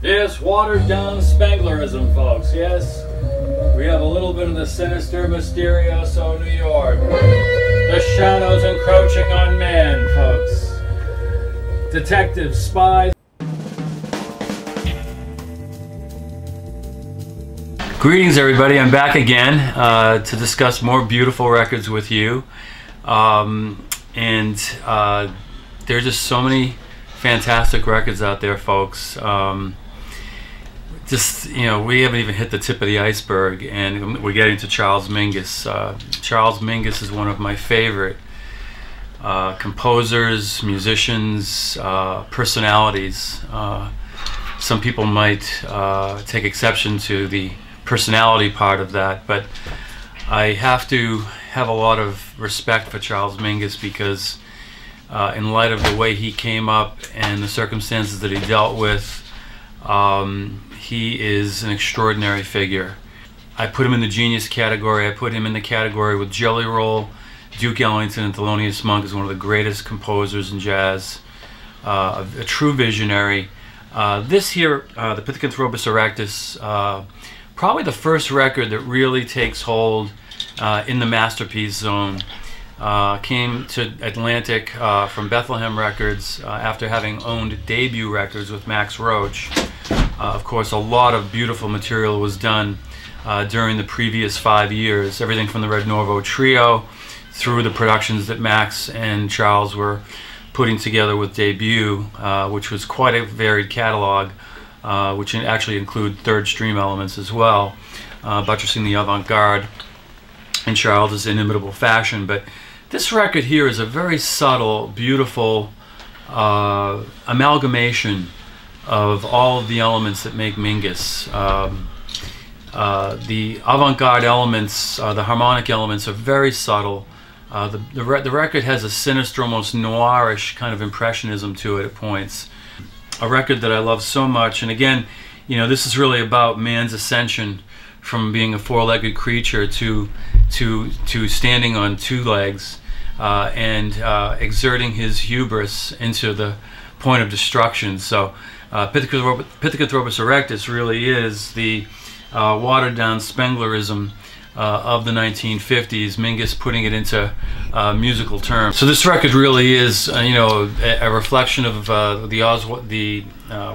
Yes, watered down Spenglerism, folks. Yes, we have a little bit of the sinister, mysterioso New York. The shadows encroaching on man, folks. Detectives, spies. Greetings, everybody. I'm back again to discuss more beautiful records with you. There's just so many fantastic records out there, folks. We haven't even hit the tip of the iceberg, and we're getting to Charles Mingus. Charles Mingus is one of my favorite composers, musicians, personalities. Some people might take exception to the personality part of that, but I have to have a lot of respect for Charles Mingus because in light of the way he came up and the circumstances that he dealt with, he is an extraordinary figure. I put him in the genius category. I put him in the category with Jelly Roll, Duke Ellington, and Thelonious Monk as one of the greatest composers in jazz, a true visionary. This here, the Pithecanthropus erectus, probably the first record that really takes hold in the masterpiece zone. Came to Atlantic from Bethlehem Records after having owned Debut Records with Max Roach. Of course, a lot of beautiful material was done during the previous 5 years, everything from the Red Norvo Trio through the productions that Max and Charles were putting together with Debut, which was quite a varied catalog, which actually include third stream elements as well, buttressing the avant-garde in Charles' inimitable fashion. But this record here is a very subtle, beautiful amalgamation of all of the elements that make Mingus. The avant-garde elements, the harmonic elements are very subtle. The record has a sinister, almost noirish kind of impressionism to it at points. A record that I love so much, and again, you know, this is really about man's ascension from being a four-legged creature to standing on two legs and exerting his hubris into the point of destruction. So Pithecanthropus erectus really is the watered-down Spenglerism of the 1950s, Mingus putting it into musical terms. So this record really is, a reflection of the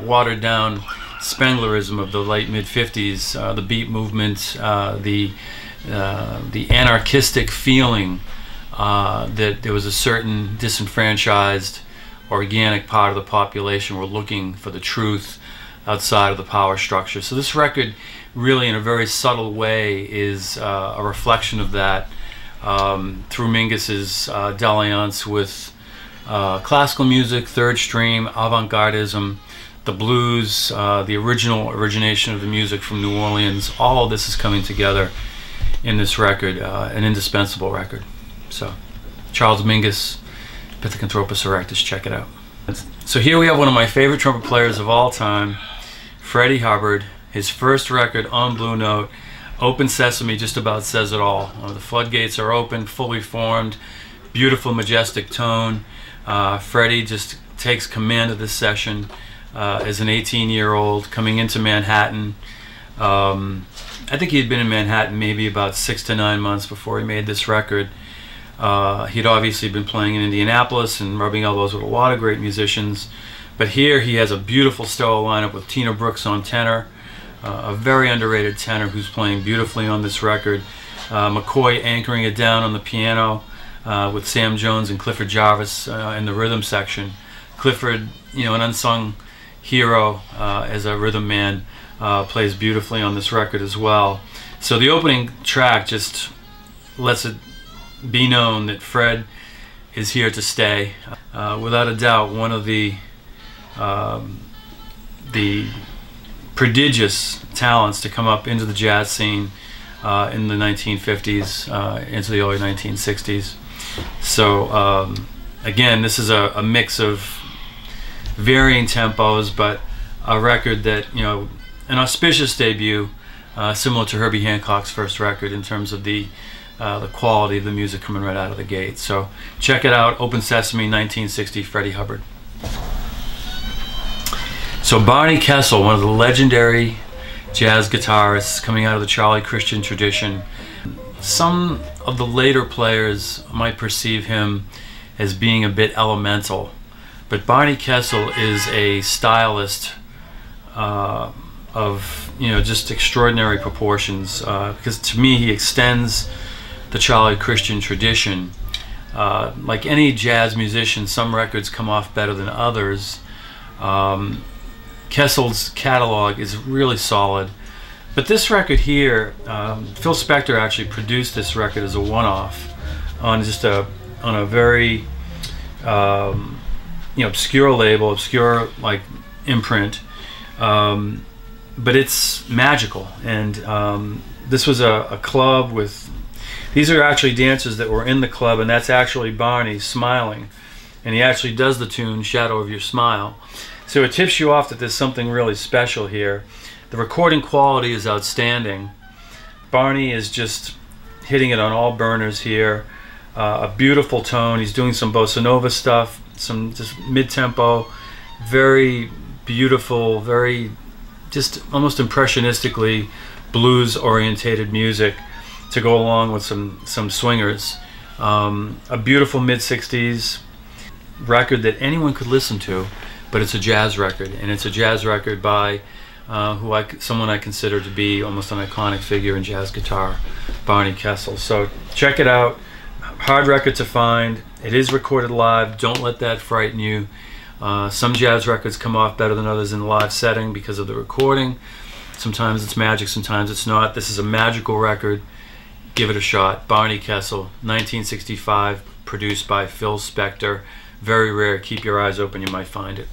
watered-down Spenglerism of the late mid-50s, the beat movement, the anarchistic feeling that there was a certain disenfranchised, organic part of the population were looking for the truth outside of the power structure. So this record really, in a very subtle way, is a reflection of that through Mingus's dalliance with classical music, third stream, avant-gardism, the blues, the origination of the music from New Orleans. All of this is coming together in this record, an indispensable record. So, Charles Mingus, Pithecanthropus erectus, check it out. So here we have one of my favorite trumpet players of all time, Freddie Hubbard. His first record on Blue Note, Open Sesame, just about says it all. The floodgates are open, fully formed, beautiful, majestic tone. Freddie just takes command of this session as an 18-year-old coming into Manhattan. I think he had been in Manhattan maybe about 6 to 9 months before he made this record. He'd obviously been playing in Indianapolis and rubbing elbows with a lot of great musicians. But here he has a beautiful stellar lineup with Tina Brooks on tenor, a very underrated tenor who's playing beautifully on this record. McCoy anchoring it down on the piano with Sam Jones and Clifford Jarvis in the rhythm section. Clifford, an unsung hero as a rhythm man, plays beautifully on this record as well. So the opening track just lets it be known that Fred is here to stay. Without a doubt, one of the prodigious talents to come up into the jazz scene in the 1950s, into the early 1960s. So again, this is a mix of varying tempos, but a record that, an auspicious debut, similar to Herbie Hancock's first record in terms of the quality of the music coming right out of the gate. So check it out, Open Sesame, 1960, Freddie Hubbard. So Barney Kessel, one of the legendary jazz guitarists coming out of the Charlie Christian tradition. Some of the later players might perceive him as being a bit elemental, but Barney Kessel is a stylist of just extraordinary proportions, because to me he extends the Charlie Christian tradition. Like any jazz musician, some records come off better than others. Kessel's catalog is really solid, but this record here, Phil Spector actually produced this record as a one-off on a very obscure label, obscure like imprint, but it's magical. And this was a club with, these are actually dancers that were in the club, and that's actually Barney smiling, and he actually does the tune Shadow of Your Smile. So it tips you off that there's something really special here. The recording quality is outstanding. Barney is just hitting it on all burners here. A beautiful tone. He's doing some bossa nova stuff, some just mid-tempo, very beautiful, very just almost impressionistically blues-orientated music to go along with some swingers. A beautiful mid-60s record that anyone could listen to, but it's a jazz record, and it's a jazz record by someone I consider to be almost an iconic figure in jazz guitar, Barney Kessel. So check it out. Hard record to find. It is recorded live. Don't let that frighten you. Some jazz records come off better than others in the live setting because of the recording. Sometimes it's magic, sometimes it's not. This is a magical record. Give it a shot. Barney Kessel, 1965, produced by Phil Spector. Very rare. Keep your eyes open, you might find it.